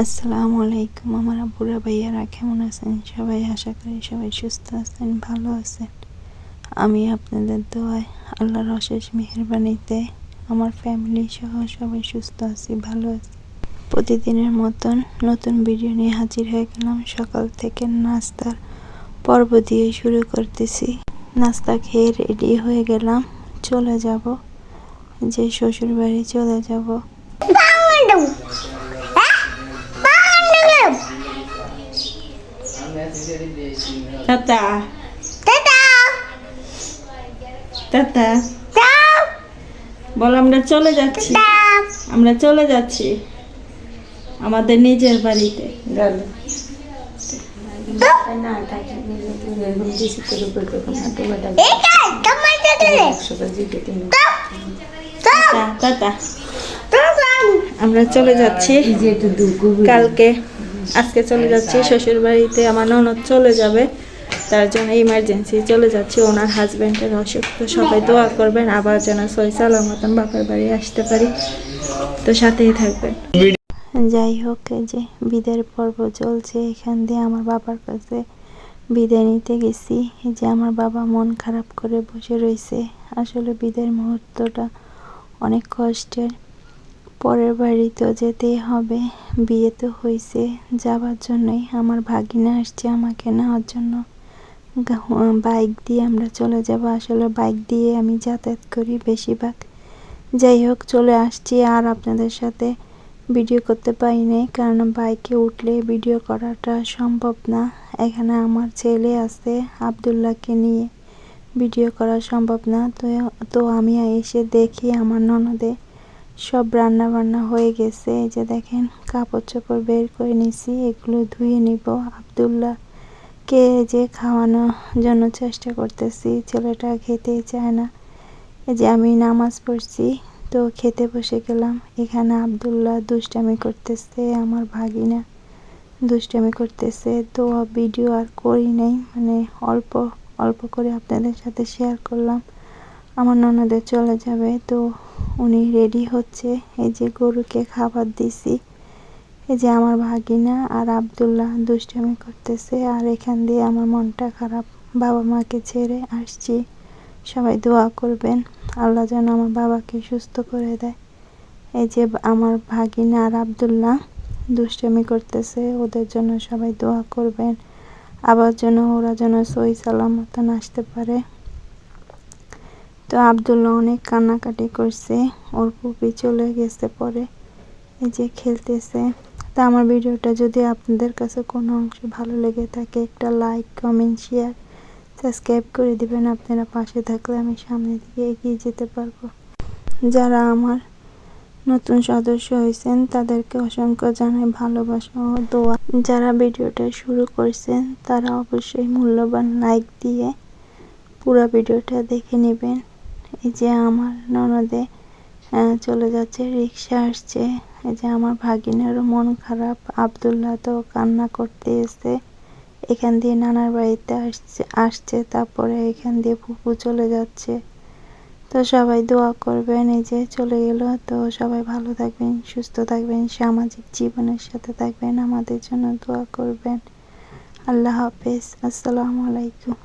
আসসালামু আলাইকুম আমার আব্বুরা ভাইয়ারা কেমন আছেন সবাই? আশা করি সবাই সুস্থ আছেন, ভালো আছেন। আমি আপনাদের দোয়ায় আল্লাহর অশেষ মেহেরবানিতে আমার ফ্যামিলি সহ সবাই সুস্থ আছি, ভালো আছি। প্রতিদিনের মতন নতুন ভিডিও নিয়ে হাজির হয়ে গেলাম। সকাল থেকে নাস্তার পর্ব দিয়ে শুরু করতেছি। নাস্তা খেয়ে রেডি হয়ে গেলাম, চলে যাব, যে শ্বশুর বাড়ি চলে যাব। টাটা টাটা বল, আমরা চলে যাচ্ছি, আমরা চলে যাচ্ছি আমাদের নিজের বাড়িতে। গেল টাটা, আমরা চলে যাচ্ছি কালকে। আজকে চলে যাচ্ছি শ্বশুর বাড়িতে, আমার ননদ চলে যাবে, তার জন্য ইমার্জেন্সি চলে যাচ্ছি। ওনার হাজব্যান্ডের অসুখ, তো সবাই দোয়া করবেন আবার যেন সই সালামতন বাপের বাড়ি আসতে পারি, তো সাথেই থাকবেন। যাই হোক, এই যে বিদায়ের পর্ব চলছে। এখান দিয়ে আমার বাবার কাছে বিদায় নিতে গেছি। এই যে আমার বাবা মন খারাপ করে বসে রয়েছে। আসলে বিদায়ের মুহূর্তটা অনেক কষ্টের। পরের বাড়ি তো যেতেই হবে, বিয়ে তো হয়েছে, যাবার জন্যই আমার ভাগিনা আসছে আমাকে নেওয়ার জন্য। বাইক দিয়ে আমরা চলে যাব। আসলে বাইক দিয়ে আমি যাতায়াত করি বেশিরভাগ। যাই হোক, চলে আসছি। আর আপনাদের সাথে ভিডিও করতে পারি নাই, কারণ বাইকে উঠলে ভিডিও করাটা সম্ভব না। এখানে আমার ছেলে আছে, আব্দুল্লাহকে নিয়ে ভিডিও করা সম্ভব না। তো আমি এসে দেখি আমার ননদে সব রান্না বান্না হয়ে গেছে। এই যে দেখেন, কাপড় চোপড় বের করে নিছি, এগুলো ধুয়ে নিব। আব্দুল্লাহকে যে খাওয়ানোর জন্য চেষ্টা করতেছি, ছেলেটা খেতেই চায় না। এই যে আমি নামাজ পড়ছি, তো খেতে বসে গেলাম। এখানে আব্দুল্লাহ দুষ্টামি করতেছে, আমার ভাগিনা দুষ্টামি করতেছে। তো ভিডিও আর করি নাই, মানে অল্প অল্প করে আপনাদের সাথে শেয়ার করলাম। আমার ননদের চলে যাবে, তো উনি রেডি হচ্ছে। এই যে গরুকে খাবার দিছি। এই যে আমার ভাগিনা আর আব্দুল্লাহ দুষ্টামি করতেছে। আর এখান দিয়ে আমার মনটা খারাপ, বাবা মাকে ছেড়ে আসছি। সবাই দোয়া করবেন আল্লাহ যেন আমার বাবাকে সুস্থ করে দেয়। এই যে আমার ভাগিনা আর আব্দুল্লাহ দুষ্টামি করতেছে, ওদের জন্য সবাই দোয়া করবেন, আবার যেন ওরা যেন সই সালামতন আসতে পারে। তো আব্দুল্লাহ অনেক কান্নাকাটি করছে, ওর পুপি চলে গেছে পরে। এই যে খেলতেছে। তা আমার ভিডিওটা যদি আপনাদের কাছে কোনো অংশ ভালো লেগে থাকে, একটা লাইক, কমেন্ট, শেয়ার, সাবস্ক্রাইব করে দিবেন। আপনারা পাশে থাকলে আমি সামনের দিকে এগিয়ে যেতে পারবো। যারা আমার নতুন সদস্য হয়েছেন তাদেরকে অসংখ্য জানাই ভালোবাসা ও দোয়া। যারা ভিডিওটা শুরু করছেন তারা অবশ্যই মূল্যবান লাইক দিয়ে পুরো ভিডিওটা দেখে নেবেন। এই যে আমার ননদে চলে যাচ্ছে, রিক্সা আসছে। এই যে আমার ভাগিনারও মন খারাপ, আব্দুল্লাহ তো কান্না করতে এসে এখান দিয়ে নানার বাড়িতে আসছে, তারপরে এখান দিয়ে ফুপু চলে যাচ্ছে। তো সবাই দোয়া করবেন। এই যে চলে গেল, তো সবাই ভালো থাকবেন, সুস্থ থাকবেন, সামাজিক জীবনের সাথে থাকবেন, আমাদের জন্য দোয়া করবেন। আল্লাহ হাফেজ, আসসালামু আলাইকুম।